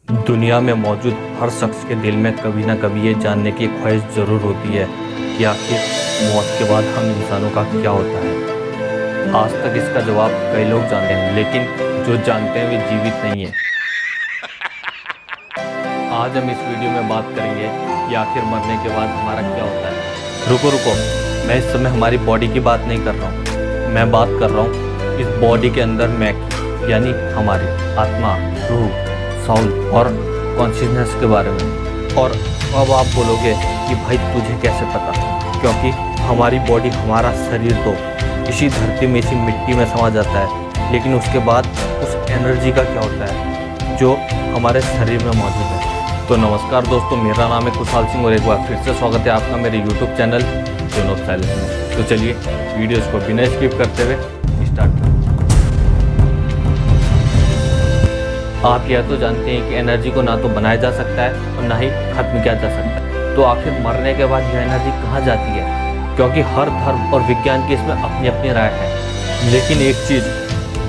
दुनिया में मौजूद हर शख्स के दिल में कभी ना कभी ये जानने की ख्वाहिश ज़रूर होती है कि आखिर मौत के बाद हम इंसानों का क्या होता है। आज तक इसका जवाब कई लोग जानते हैं, लेकिन जो जानते हैं वे जीवित नहीं है। आज हम इस वीडियो में बात करेंगे कि आखिर मरने के बाद हमारा क्या होता है। रुको, मैं इस समय हमारी बॉडी की बात नहीं कर रहा हूँ। मैं बात कर रहा हूँ इस बॉडी के अंदर मैं की, यानी हमारी आत्मा, रूह, साउल और कॉन्शियसनेस के बारे में। और अब आप बोलोगे कि भाई तुझे कैसे पता, क्योंकि हमारी बॉडी, हमारा शरीर तो इसी धरती में, इसी मिट्टी में समा जाता है, लेकिन उसके बाद उस एनर्जी का क्या होता है जो हमारे शरीर में मौजूद है। तो नमस्कार दोस्तों, मेरा नाम है कुशाल सिंह और एक बार फिर से स्वागत है आपका मेरे YouTube channel zone of silence में। तो चलिए वीडियोज़ को बिना स्किप करते हुए स्टार्ट करें। आप यह तो जानते हैं कि एनर्जी को ना तो बनाया जा सकता है और ना ही खत्म किया जा सकता है। तो आखिर मरने के बाद यह एनर्जी कहाँ जाती है? क्योंकि हर धर्म और विज्ञान की इसमें अपनी अपनी राय है, लेकिन एक चीज़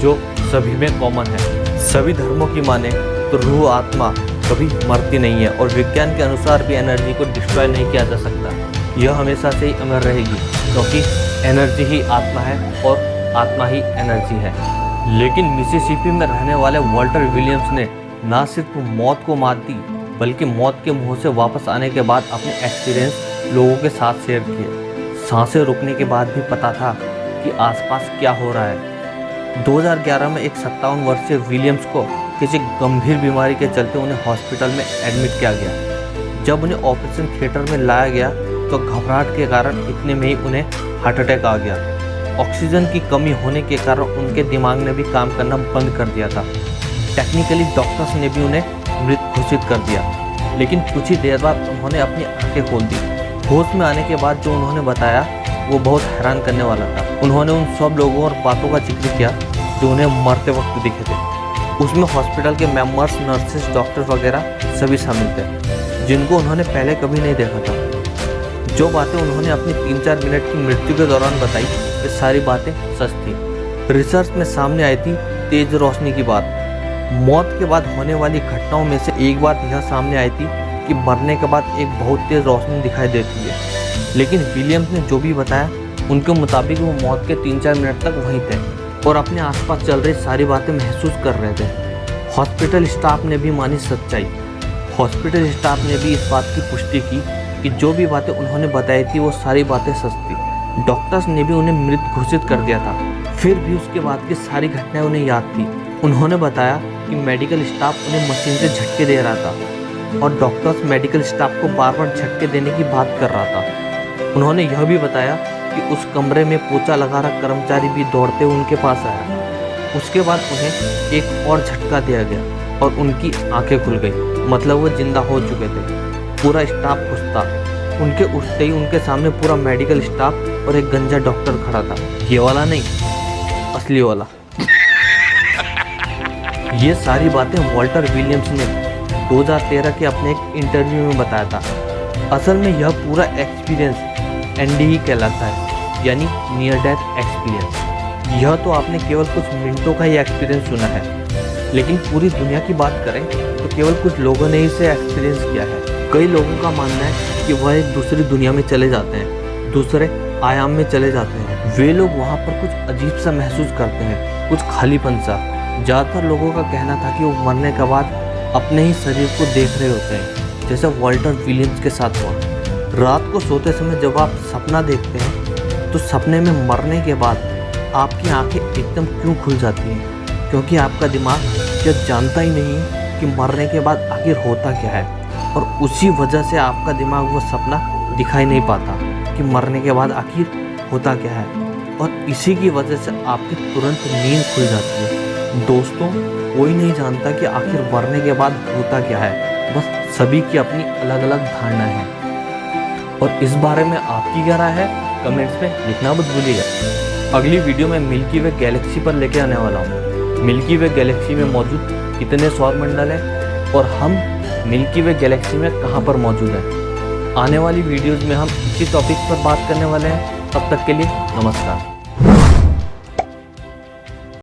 जो सभी में कॉमन है, सभी धर्मों की माने तो रूह, आत्मा कभी मरती नहीं है और विज्ञान के अनुसार भी एनर्जी को डिस्ट्रॉय नहीं किया जा सकता। यह हमेशा से ही अमर रहेगी, क्योंकि एनर्जी ही आत्मा है और आत्मा ही एनर्जी है। लेकिन मिसिसिपी में रहने वाले वाल्टर विलियम्स ने ना सिर्फ मौत को मात दी, बल्कि मौत के मुंह से वापस आने के बाद अपने एक्सपीरियंस लोगों के साथ शेयर किए। सांसें रुकने के बाद भी पता था कि आसपास क्या हो रहा है। 2011 में एक 57 वर्षीय विलियम्स को किसी गंभीर बीमारी के चलते उन्हें हॉस्पिटल में एडमिट किया गया। जब उन्हें ऑपरेशन थिएटर में लाया गया तो घबराहट के कारण इतने में ही उन्हें हार्ट अटैक आ गया। ऑक्सीजन की कमी होने के कारण उनके दिमाग ने भी काम करना बंद कर दिया था। टेक्निकली डॉक्टर्स ने भी उन्हें मृत घोषित कर दिया, लेकिन कुछ ही देर बाद उन्होंने अपनी आंखें खोल दी। होश में आने के बाद जो उन्होंने बताया वो बहुत हैरान करने वाला था। उन्होंने उन सब लोगों और बातों का जिक्र किया जो उन्हें मरते वक्त दिखे थे। उसमें हॉस्पिटल के मेंबर्स, नर्सेस, डॉक्टर वगैरह सभी शामिल थे, जिनको उन्होंने पहले कभी नहीं देखा था। जो बातें उन्होंने अपनी 3-4 मिनट की मृत्यु के दौरान बताई, ये सारी बातें सच थी। रिसर्च में सामने आई थी तेज रोशनी की बात। मौत के बाद होने वाली घटनाओं में से एक बात यह सामने आई थी कि मरने के बाद एक बहुत तेज रोशनी दिखाई देती है। लेकिन विलियम्स ने जो भी बताया, उनके मुताबिक वो मौत के 3-4 मिनट तक वहीं थे और अपने आसपास चल रही सारी बातें महसूस कर रहे थे। हॉस्पिटल स्टाफ ने भी मानी सच्चाई। हॉस्पिटल स्टाफ ने भी इस बात की पुष्टि की कि जो भी बातें उन्होंने बताई थी वो सारी बातें सच थी। डॉक्टर्स ने भी उन्हें मृत घोषित कर दिया था। फिर भी उसके बाद की सारी घटनाएं उन्हें याद थी। उन्होंने बताया कि मेडिकल स्टाफ उन्हें मशीन से झटके दे रहा था और डॉक्टर्स मेडिकल स्टाफ को बार बार झटके देने की बात कर रहा था। उन्होंने यह भी बताया कि उस कमरे में पोछा लगा रहा कर्मचारी भी दौड़ते हुए उनके पास आया। उसके बाद उन्हें एक और झटका दिया गया और उनकी आंखें खुल गई, मतलब वो जिंदा हो चुके थे। पूरा स्टाफ खुश था। उनके उठते ही उनके सामने पूरा मेडिकल स्टाफ और एक गंजा डॉक्टर खड़ा था। ये वाला नहीं, असली वाला। ये सारी बातें वाल्टर विलियम्स ने 2013 के अपने एक इंटरव्यू में बताया था। असल में यह पूरा एक्सपीरियंस एनडीई कहलाता है, यानी नियर डेथ एक्सपीरियंस। यह तो आपने केवल कुछ मिनटों का ही एक्सपीरियंस सुना है, लेकिन पूरी दुनिया की बात करें तो केवल कुछ लोगों ने इसे एक्सपीरियंस किया है। कई लोगों का मानना है कि वह एक दूसरी दुनिया में चले जाते हैं, दूसरे आयाम में चले जाते हैं। वे लोग वहाँ पर कुछ अजीब सा महसूस करते हैं, कुछ खालीपन सा। ज़्यादातर लोगों का कहना था कि वो मरने के बाद अपने ही शरीर को देख रहे होते हैं, जैसे वाल्टर विलियम्स के साथ हुआ। रात को सोते समय जब आप सपना देखते हैं तो सपने में मरने के बाद आपकी आंखें एकदम क्यों खुल जाती हैं? क्योंकि आपका दिमाग यह जानता ही नहीं कि मरने के बाद आखिर होता क्या है, और उसी वजह से आपका दिमाग वो सपना दिखाई नहीं पाता कि मरने के बाद आखिर होता क्या है, और इसी की वजह से आपकी तुरंत नींद खुल जाती है। दोस्तों, कोई नहीं जानता कि आखिर मरने के बाद होता क्या है, बस सभी की अपनी अलग अलग धारणा है। और इस बारे में आपकी क्या राय है, कमेंट्स में लिखना मत भूलिएगा। अगली वीडियो में मिल्की वे गैलेक्सी पर लेके आने वाला हूँ। मिल्की वे गैलेक्सी में मौजूद कितने सौरमंडल हैं और हम मिल्की वे गैलेक्सी में कहाँ पर मौजूद हैं। आने वाली वीडियोज़ में हम इसी टॉपिक पर बात करने वाले हैं। तब तक के लिए नमस्कार।